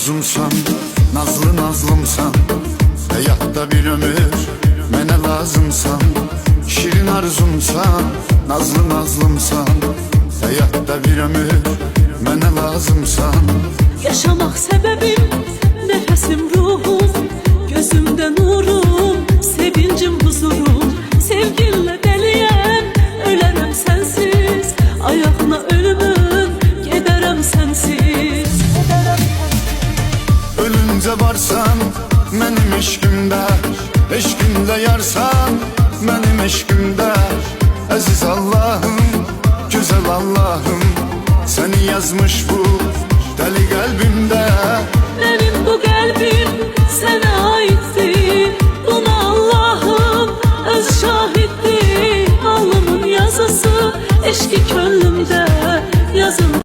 arzumsan, nazlı nazlımsan, hayatta bir ömür mənə lazımsan. Şirin arzumsan, nazlı nazlımsan, hayatta bir ömür mənə lazımsan. Yaşamak sebebim, nefesim ruhum, gözümde nurum, sevincim huzurum. Sevginle deliyem, ölerem sensiz, ayağına ölümüm, giderem sensiz. Ölünce varsan benim eşkimde, eşkimde yarsan benim eşkimde. Aziz Allah'ım, güzel Allah'ım, seni yazmış bu deli kalbimde.